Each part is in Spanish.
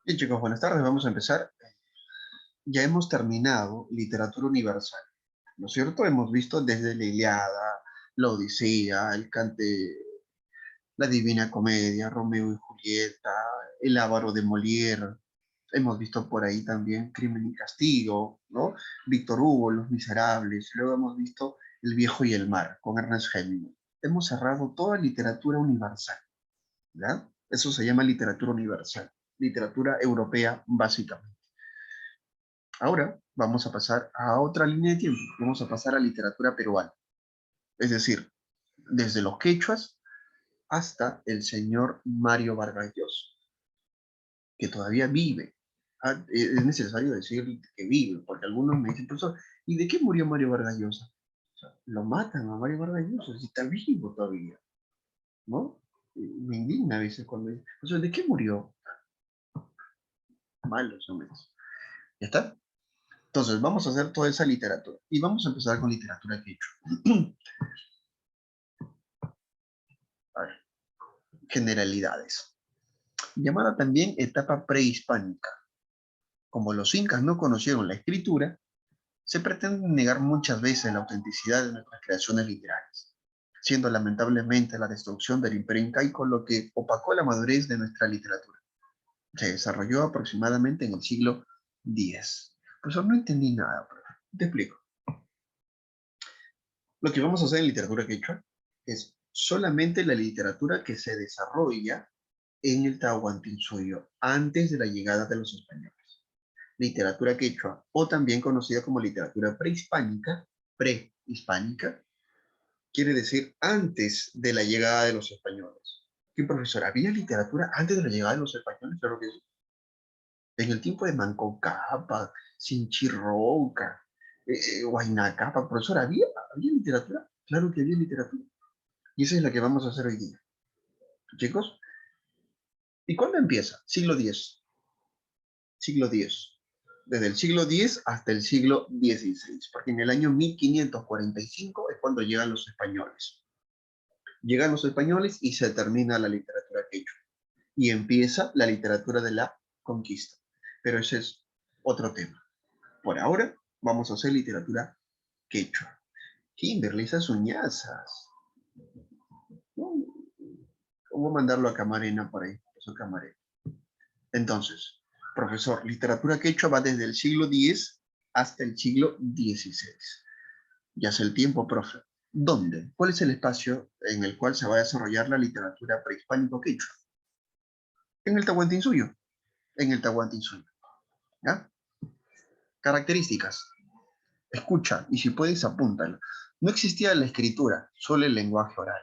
Bien, chicos, buenas tardes. Vamos a empezar. Ya hemos terminado literatura universal, ¿no es cierto? Hemos visto desde la Ilíada, la Odisea, la Divina Comedia, Romeo y Julieta, el Ávaro de Molière. Hemos visto por ahí también Crimen y Castigo, ¿no? Víctor Hugo, Los Miserables. Luego hemos visto El Viejo y el Mar, con Ernest Hemingway. Hemos cerrado toda literatura universal, ¿ya? Eso se llama literatura universal, literatura europea básicamente. Ahora vamos a pasar a otra línea de tiempo. Vamos a pasar a literatura peruana. Es decir, desde los quechuas hasta el señor Mario Vargas Llosa, que todavía vive. Es necesario decir que vive, porque algunos me dicen, profesor, ¿y de qué murió Mario Vargas Llosa? O sea, lo matan a Mario Vargas Llosa, si está vivo todavía, ¿no? Me indigna a veces cuando dicen, profesor, ¿de qué murió? Malos hombres. ¿Ya está? Entonces, vamos a hacer toda esa literatura. Y vamos a empezar con literatura quechua. A ver, generalidades. Llamada también etapa prehispánica. Como los incas no conocieron la escritura, se pretende negar muchas veces la autenticidad de nuestras creaciones literarias, siendo lamentablemente la destrucción del imperio incaico lo que opacó la madurez de nuestra literatura. Se desarrolló aproximadamente en el siglo X. Pues no entendí nada, pero te explico. Lo que vamos a hacer en literatura quechua es solamente la literatura que se desarrolla en el Tahuantinsuyo antes de la llegada de los españoles. Literatura quechua, o también conocida como literatura prehispánica, quiere decir antes de la llegada de los españoles. ¿Qué, profesor? ¿Había literatura antes de la llegada de los españoles? Claro que sí. En el tiempo de Manco Cápac, Sinchirroca, Huayna Cápac, profesor, ¿había literatura? Claro que había literatura. Y esa es la que vamos a hacer hoy día. Chicos, ¿y cuándo empieza? Siglo X. Siglo X. Desde el siglo X hasta el siglo XVI, porque en el año 1545 es cuando llegan los españoles. Llegan los españoles y se termina la literatura quechua. Y empieza la literatura de la conquista. Pero ese es otro tema. Por ahora vamos a hacer literatura quechua. Kimberly, esas uñazas. ¿Cómo mandarlo a Camarena por ahí? Eso Camarena. Entonces, profesor, literatura quechua va desde el siglo X hasta el siglo XVI. Ya es el tiempo, profe. ¿Dónde? ¿Cuál es el espacio en el cual se va a desarrollar la literatura prehispánico quechua? En el Tahuantinsuyo. En el Tahuantinsuyo. ¿Ya? Características. Escucha, y si puedes, apúntalo. No existía la escritura, solo el lenguaje oral.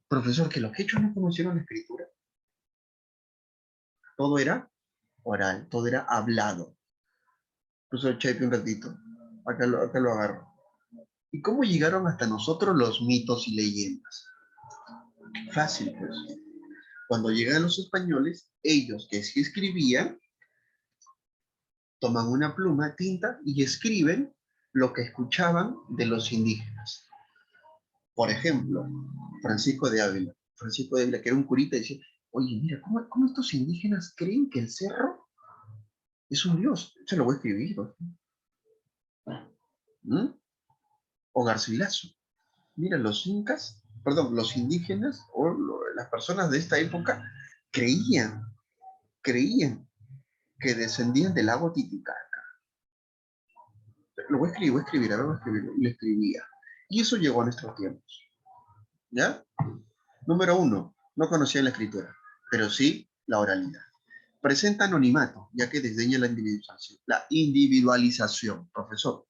Profesor, que los quechuas no conocieron la escritura. Todo era oral, todo era hablado. Profesor, cheque un ratito. Acá lo agarro. ¿Y cómo llegaron hasta nosotros los mitos y leyendas? Fácil, pues. Cuando llegan los españoles, ellos que sí escribían, toman una pluma, tinta y escriben lo que escuchaban de los indígenas. Por ejemplo, Francisco de Ávila. Francisco de Ávila, que era un curita, decía, oye, mira, ¿cómo estos indígenas creen que el cerro es un dios? Se lo voy a escribir. ¿Mm? O Garcilaso. Mira, los incas, perdón, los indígenas o las personas de esta época creían que descendían del lago Titicaca. Lo voy a escribir, a ver, voy a escribirlo. Y lo escribía. Y eso llegó a nuestros tiempos. ¿Ya? Número uno, no conocía la escritura, pero sí la oralidad. Presenta anonimato, ya que desdeña la individualización. La individualización, profesor.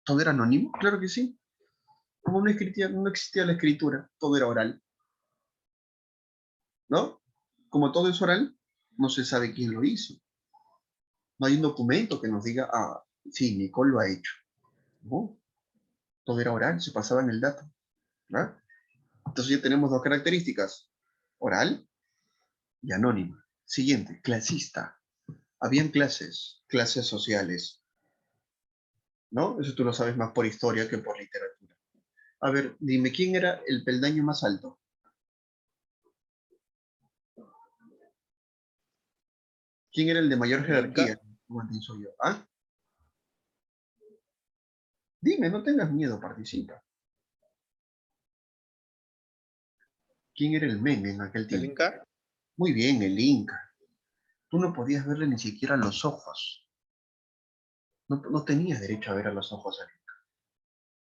¿Todo era anónimo? Claro que sí. Como no existía la escritura, todo era oral, ¿no? Como todo es oral, no se sabe quién lo hizo. No hay un documento que nos diga, ah, sí, Nicole lo ha hecho. No, todo era oral, se pasaba en el dato. ¿No? Entonces ya tenemos dos características, oral y anónima. Siguiente, clasista. Habían clases sociales, ¿no? Eso tú lo sabes más por historia que por literatura. A ver, dime, ¿quién era el peldaño más alto? ¿Quién era el de mayor El Inca. jerarquía? Tahuantinsuyo. ¿Ah? Dime, no tengas miedo, participa. ¿Quién era el men en aquel El tiempo? Inca. Muy bien, el Inca. Tú no podías verle ni siquiera los ojos. No, no tenías derecho a ver a los ojos al Inca.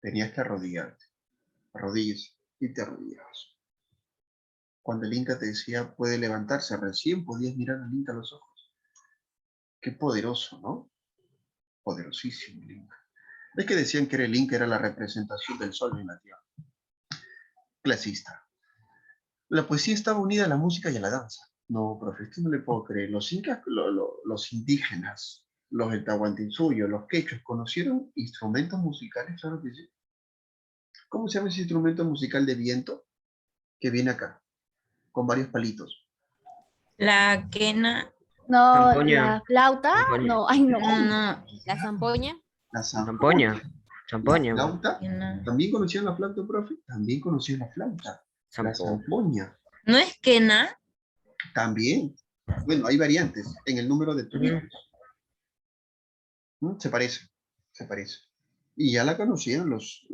Tenías que arrodillarte. Arrodillas y te arrodillabas. Cuando el Inca te decía puede levantarse, recién podías mirar al Inca a los ojos. Qué poderoso, ¿no? Poderosísimo el Inca. Es que decían que el Inca era la representación del sol en la tierra. Clasista. La poesía estaba unida a la música y a la danza. No, profe, esto no le puedo creer. Los incas, los indígenas, los del Tahuantinsuyo, los quechos, ¿conocieron instrumentos musicales? Claro que sí. ¿Cómo se llama ese instrumento musical de viento que viene acá, con varios palitos? La quena, No, Zampoña. la flauta, Zampoña. no, ay no. no, La zampoña. La Zampoña. zampoña. La Zampoña. flauta. quena. ¿También conocían la flauta, profe? También conocían la flauta. La Zampo. zampoña. ¿No es quena? También. Bueno, hay variantes en el número de Ujú. tonitos. ¿No? Se parece, se parece. Y ya la conocían los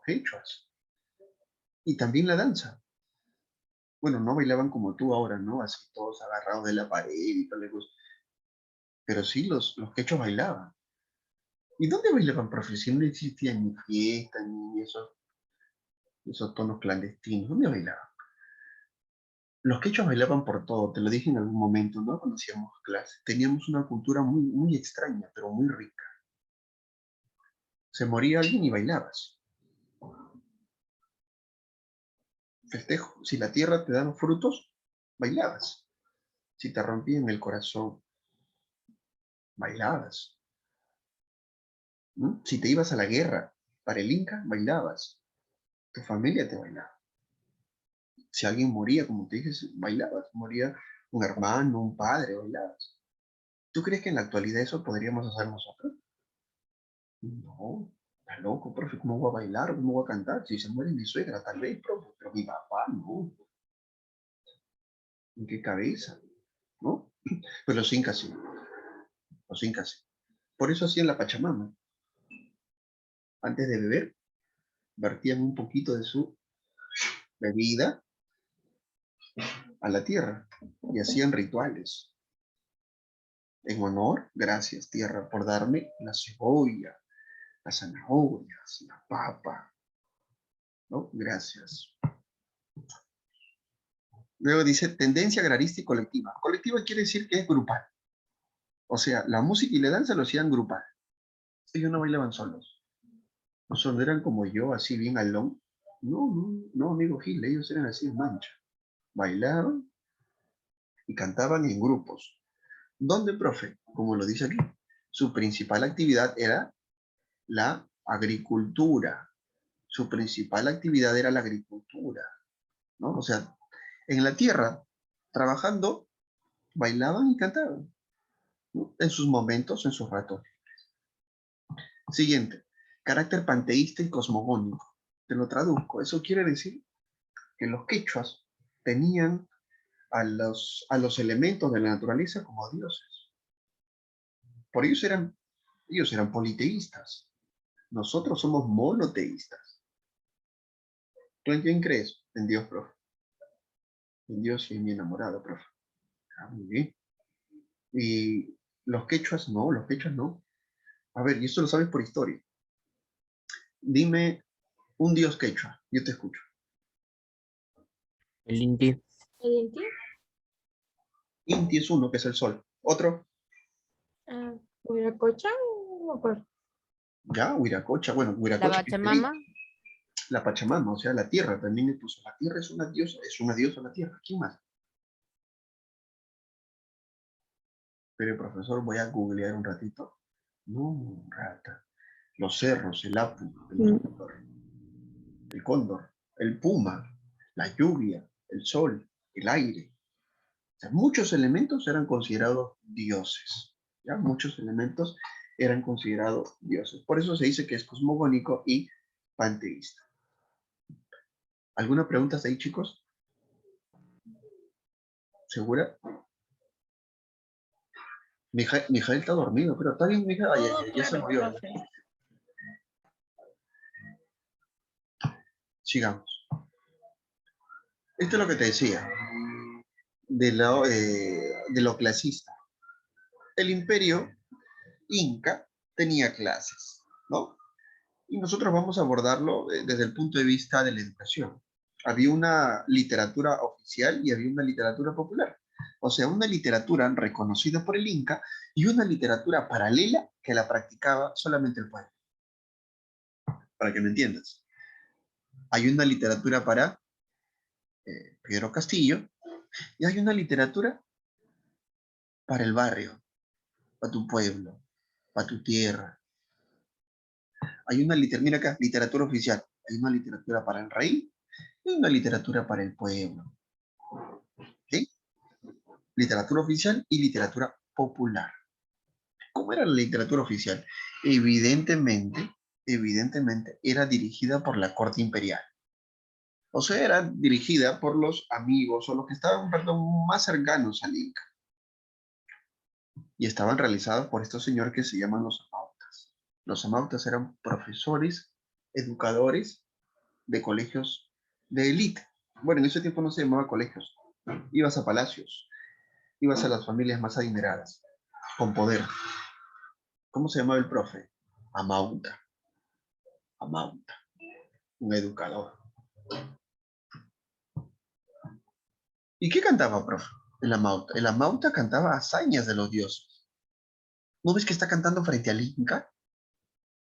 quechuas. Y también la danza. Bueno, no bailaban como tú ahora, ¿no? Así todos agarrados de la pared y tal cosa. Pero sí, los quechos bailaban. ¿Y dónde bailaban, profe? Si no existía ni fiesta, ni esos tonos clandestinos. ¿Dónde bailaban? Los quechos bailaban por todo, te lo dije en algún momento, ¿no? Cuando hacíamos clase. Teníamos una cultura muy, muy extraña, pero muy rica. Se moría alguien y bailabas. Festejo. Si la tierra te daba frutos, bailabas. Si te rompían el corazón, bailabas. ¿No? Si te ibas a la guerra para el Inca, bailabas. Tu familia te bailaba. Si alguien moría, como te dije, bailabas. Moría un hermano, un padre, bailabas. ¿Tú crees que en la actualidad eso podríamos hacer nosotros? No, está loco, profe, ¿cómo voy a bailar? ¿Cómo voy a cantar? Si se muere mi suegra, tal vez, profe, pero mi papá, no. ¿En qué cabeza? ¿No? Pues los incas sí, los incas sí. Por eso hacían la Pachamama. Antes de beber, vertían un poquito de su bebida a la tierra y hacían rituales. En honor, gracias tierra por darme la cebolla, las zanahorias, la papa, ¿no? Gracias. Luego dice tendencia agrarista y colectiva. Colectiva quiere decir que es grupal. O sea, la música y la danza lo hacían grupal. Ellos no bailaban solos. No solo eran como yo, así bien alón. No, no, no, amigo Gil, ellos eran así en mancha. Bailaban y cantaban en grupos. ¿Dónde, profe? Como lo dice aquí, su principal actividad era la agricultura. Su principal actividad era la agricultura, ¿no? O sea, en la tierra, trabajando, bailaban y cantaban, ¿no? En sus momentos, en sus ratos. Siguiente, carácter panteísta y cosmogónico. Te lo traduzco. Eso quiere decir que los quechuas tenían a los elementos de la naturaleza como dioses. Por ellos eran politeístas. Nosotros somos monoteístas. ¿Tú en quién crees? En Dios, profe. En Dios y en mi enamorado, profe. Ah, muy bien. Y los quechuas no, los quechuas no. A ver, y esto lo sabes por historia. Dime un dios quechua, yo te escucho. El Inti. ¿El Inti? Inti es uno, que es el sol. Otro, Ah, Huiracocha, no me acuerdo. ya, Huiracocha. Bueno, La Huiracocha que te digo. Pachamama. La Pachamama, o sea, la tierra también le puso. La tierra es una diosa la tierra. ¿Quién más? Pero profesor, voy a googlear un ratito. No, rata. Los cerros, el apu, el cóndor, el puma, la lluvia, el sol, el aire. O sea, muchos elementos eran considerados dioses. ¿Ya? Muchos elementos eran considerados dioses. Por eso se dice que es cosmogónico y panteísta. ¿Alguna pregunta hasta ahí, chicos? ¿Segura? Mijael está dormido, pero está bien, Mijael. Todo Ya se claro, movió. profe. Sigamos. Esto es lo que te decía, de lo clasista. El imperio inca tenía clases, ¿no? Y nosotros vamos a abordarlo desde el punto de vista de la educación. Había una literatura oficial y había una literatura popular. O sea, una literatura reconocida por el Inca y una literatura paralela que la practicaba solamente el pueblo. Para que me entiendas. Hay una literatura para Pedro Castillo y hay una literatura para el barrio, para tu pueblo, para tu tierra. Hay una literatura, mira acá, literatura oficial. Hay una literatura para el rey y una literatura para el pueblo. ¿Sí? Literatura oficial y literatura popular. ¿Cómo era la literatura oficial? Evidentemente era dirigida por la corte imperial. O sea, era dirigida por los amigos o los que estaban, perdón, más cercanos al Inca. Y estaban realizadas por estos señores que se llaman los amautas. Los amautas eran profesores, educadores de colegios de élite. Bueno, en ese tiempo no se llamaba colegios. Ibas a palacios, ibas a las familias más adineradas, con poder. ¿Cómo se llamaba el profe? Amauta. Amauta. Un educador. ¿Y qué cantaba, profe? El Amauta. El Amauta cantaba hazañas de los dioses. ¿No ves que está cantando frente al Inca?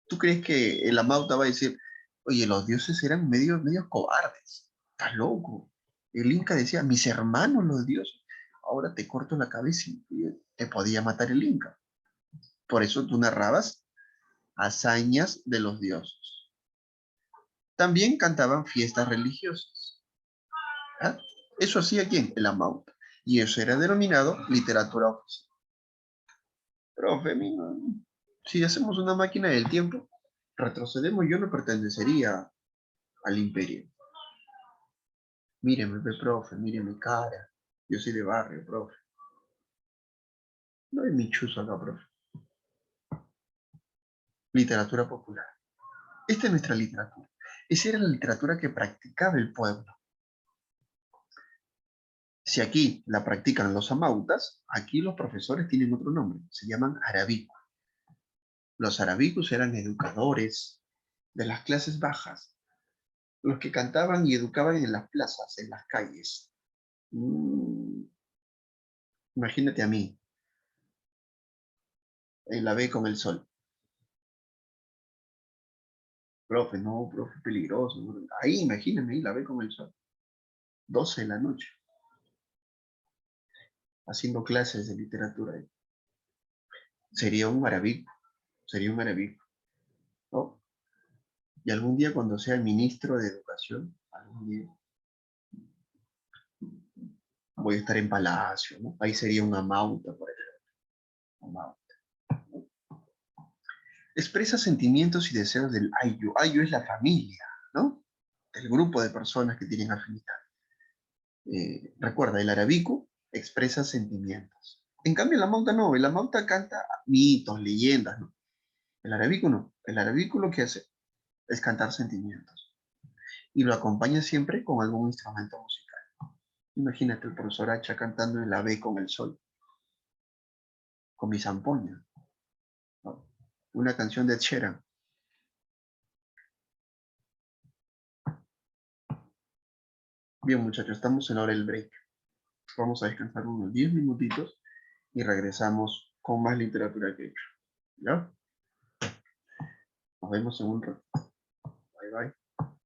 ¿Tú crees que el Amauta va a decir, oye, los dioses eran medio cobardes? Estás loco. El Inca decía, mis hermanos los dioses. Ahora te corto la cabeza y te podía matar el Inca. Por eso tú narrabas hazañas de los dioses. También cantaban fiestas religiosas. ¿Ah? Eso hacía quién? El Amauta. Y eso era denominado literatura oficial. Profe, si hacemos una máquina del tiempo, retrocedemos, yo no pertenecería al imperio. Míreme, profe, mire mi cara. Yo soy de barrio, profe. No hay mi chuzo acá, profe. Literatura popular. Esta es nuestra literatura. Esa era la literatura que practicaba el pueblo. Si aquí la practican los amautas, aquí los profesores tienen otro nombre. Se llaman arabicos. Los arabicos eran educadores de las clases bajas. Los que cantaban y educaban en las plazas, en las calles. Imagínate a mí, en la B con el sol. Profe, no, profe, peligroso. Ahí, imagíname, ahí la B con el sol. 12 de la noche. Haciendo clases de literatura. Sería un maravilloso. Sería un maravilloso. ¿No? Y algún día cuando sea ministro de Educación, algún día voy a estar en Palacio, ¿no? Ahí sería un amauta, por ejemplo. Amauta. Expresa sentimientos y deseos del ayu. Ayu es la familia, ¿no? El grupo de personas que tienen afinidad. Recuerda, el arabico expresa sentimientos. En cambio, la mauta no. El amauta canta mitos, leyendas, ¿no? El arabico no. El arabico lo que hace es cantar sentimientos. Y lo acompaña siempre con algún instrumento musical. Imagínate el profesor Hacha cantando en la B con el sol. Con mi zampoña. ¿No? Una canción de Ed Sheeran. Bien, muchachos, estamos en la hora del break. Vamos a descansar unos 10 minutitos y regresamos con más literatura que he hecho. ¿Ya? Nos vemos en un rato. Bye, bye.